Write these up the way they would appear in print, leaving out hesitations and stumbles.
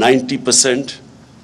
90%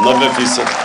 90%।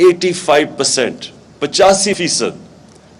85%, 85%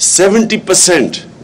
70%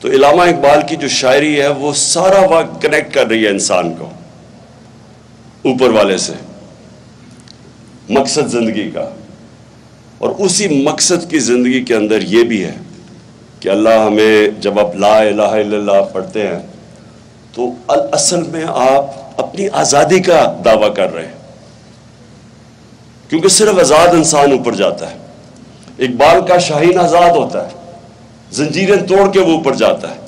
تو علامہ اقبال کی جو شاعری ہے وہ سارا وقت کنیکٹ کر رہی ہے انسان کو اوپر والے سے، مقصد زندگی کا. اور اسی مقصد کی زندگی کے اندر یہ بھی ہے کہ اللہ ہمیں جب آپ لا الہ الا اللہ پڑھتے ہیں تو اصل میں آپ اپنی آزادی کا دعویٰ کر رہے ہیں، کیونکہ صرف آزاد انسان اوپر جاتا ہے. اقبال کا شاہین آزاد ہوتا ہے، زنجیریں توڑ کے وہ اوپر جاتا ہے.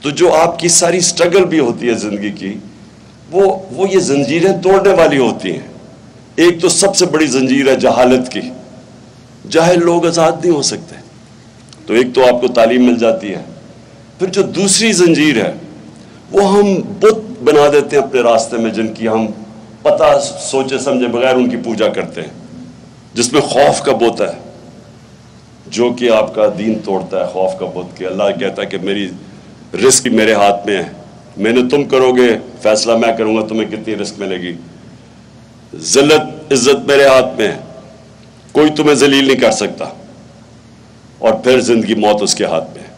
تو جو آپ کی ساری سٹرگل بھی ہوتی ہے زندگی کی، وہ یہ زنجیریں توڑنے والی ہوتی ہیں. ایک تو سب سے بڑی زنجیر ہے جہالت کی، جاہل لوگ آزاد نہیں ہو سکتے. تو ایک تو آپ کو تعلیم مل جاتی ہے. پھر جو دوسری زنجیر ہے وہ ہم بت بنا دیتے ہیں اپنے راستے میں، جن کی ہم پتہ سوچے سمجھے بغیر ان کی پوجا کرتے ہیں، جس میں خوف کا بت ہے جو کہ آپ کا دین توڑتا ہے. خوف کا بت کہ اللہ کہتا ہے کہ میری رزق میرے ہاتھ میں ہے، میں نے تم کرو گے فیصلہ میں کروں گا تمہیں کتنی رزق ملے گی. ذلت عزت میرے ہاتھ میں ہے، کوئی تمہیں ذلیل نہیں کر سکتا. اور پھر زندگی موت اس کے ہاتھ میں ہے.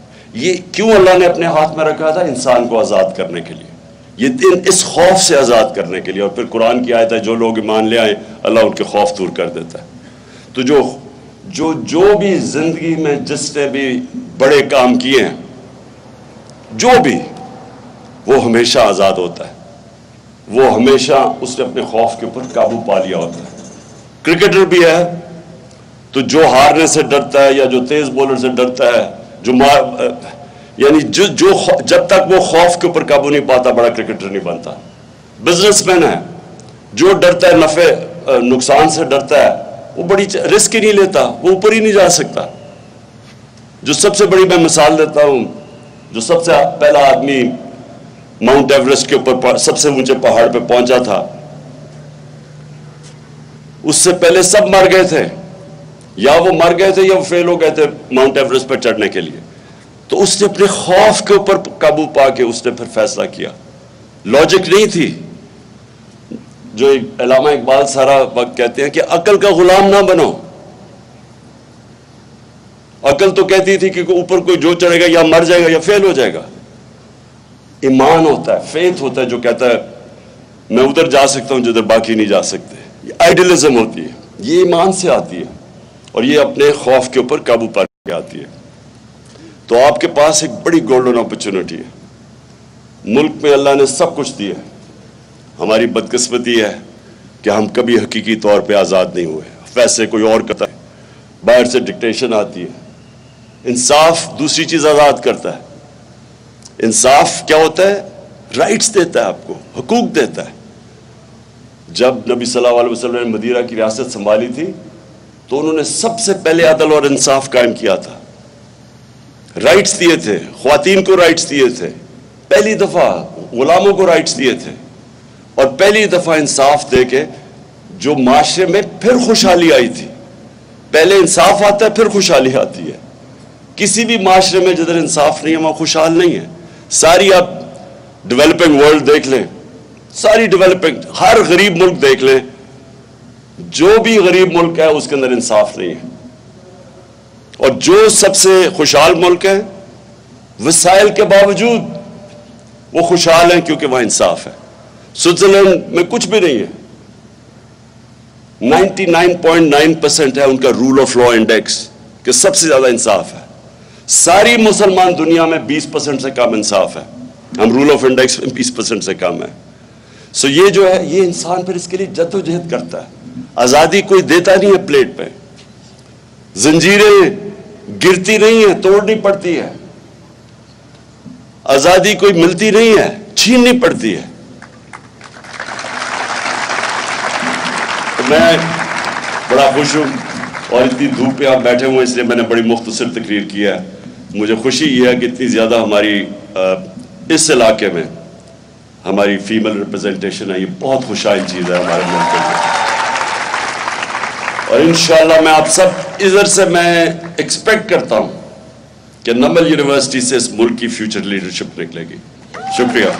یہ کیوں اللہ نے اپنے ہاتھ میں رکھا تھا؟ انسان کو آزاد کرنے کے لیے، یہ اس خوف سے آزاد کرنے کے لیے. اور پھر قرآن کی آیت ہے جو لوگ ایمان لے آئیں اللہ ان کے خوف دور کر دیتا ہے. تو جو بھی زندگی میں جس نے بھی بڑے کام کیے ہیں، جو بھی، وہ ہمیشہ آزاد ہوتا ہے. وہ ہمیشہ اس نے اپنے خوف کے اوپر قابو پا لیا ہوتا ہے. کرکٹر بھی ہے تو جو ہارنے سے ڈرتا ہے یا جو تیز بولر سے ڈرتا ہے، جب تک وہ خوف کے اوپر قابو نہیں پاتا بڑا کرکٹر نہیں بنتا. بزنس مین ہے جو ڈرتا ہے نفع نقصان سے ڈرتا ہے، وہ بڑی رسک ہی نہیں لیتا، وہ اوپر ہی نہیں جا سکتا. جو سب سے بڑی میں مثال دیتا ہوں، جو سب سے پہلا آدمی ماؤنٹ ایوریسٹ کے اوپر سب سے اونچے پہاڑ پہ پہنچا تھا، اس سے پہلے سب مر گئے تھے، یا وہ مر گئے تھے یا وہ فیل ہو گئے تھے ماؤنٹ ایوریسٹ پر چڑھنے کے لیے. تو اس نے اپنے خوف کے اوپر قابو پا کے اس نے پھر فیصلہ کیا. لاجک نہیں تھی. جو علامہ اقبال سارا وقت کہتے ہیں کہ عقل کا غلام نہ بنو. عقل تو کہتی تھی کہ اوپر کوئی جو چڑھے گا یا مر جائے گا یا فیل ہو جائے گا. ایمان ہوتا ہے، فیتھ ہوتا ہے جو کہتا ہے میں ادھر جا سکتا ہوں جدھر باقی نہیں جا سکتے. یہ آئیڈیلزم ہوتی ہے، یہ ایمان سے آتی ہے اور یہ اپنے خوف کے اوپر قابو پا کے آتی ہے. تو آپ کے پاس ایک بڑی گولڈن اپرچونٹی ہے. ملک میں اللہ نے سب کچھ دیا ہے. ہماری بدقسمتی ہے کہ ہم کبھی حقیقی طور پہ آزاد نہیں ہوئے. فیصلے کوئی اور کرتا ہے، باہر سے ڈکٹیشن آتی ہے. انصاف دوسری چیز آزاد کرتا ہے. انصاف کیا ہوتا ہے؟ رائٹس دیتا ہے، آپ کو حقوق دیتا ہے. جب نبی صلی اللہ علیہ وسلم نے مدینہ کی ریاست سنبھالی تھی تو انہوں نے سب سے پہلے عدل اور انصاف قائم کیا تھا. رائٹس دیے تھے، خواتین کو رائٹس دیے تھے، پہلی دفعہ غلاموں کو رائٹس دیے تھے، اور پہلی دفعہ انصاف دے کے جو معاشرے میں پھر خوشحالی آئی تھی. پہلے انصاف آتا ہے پھر خوشحالی آتی ہے. کسی بھی معاشرے میں جدھر انصاف نہیں ہے وہاں خوشحال نہیں ہے. ساری آپ ڈیولپنگ ورلڈ دیکھ لیں، ساری ڈیولپنگ، ہر غریب ملک دیکھ لیں، جو بھی غریب ملک ہے اس کے اندر انصاف نہیں ہے. اور جو سب سے خوشحال ملک ہے وسائل کے باوجود وہ خوشحال ہیں کیونکہ وہاں انصاف ہے. سوئٹزرلینڈ میں کچھ بھی نہیں ہے، 99.9% ہے ان کا رول آف لا انڈیکس کہ سب سے زیادہ انصاف ہے. ساری مسلمان دنیا میں 20% سے کم انصاف ہے. ہم رول آف انڈیکس میں 20% سے کم ہے. سو یہ جو ہے یہ انسان پھر اس کے لیے جدوجہد کرتا ہے. آزادی کوئی دیتا نہیں ہے پلیٹ پہ. زنجیریں گرتی نہیں ہیں، توڑنی پڑتی ہے. آزادی کوئی ملتی نہیں ہے، چھیننی پڑتی ہے. تو میں بڑا خوش ہوں اور اتنی دھوپ پہ آپ بیٹھے ہوئے اس لیے میں نے بڑی مختصر تقریر کی ہے. مجھے خوشی یہ ہے کہ اتنی زیادہ ہماری اس علاقے میں ہماری فیمل ریپرزنٹیشن ہے. یہ بہت خوشحال چیز ہے ہمارے ملک کے لیے. اور انشاءاللہ میں آپ سب ادھر سے میں ایکسپیکٹ کرتا ہوں کہ نمل یونیورسٹی سے اس ملک کی فیوچر لیڈرشپ نکلے گی. شکریہ.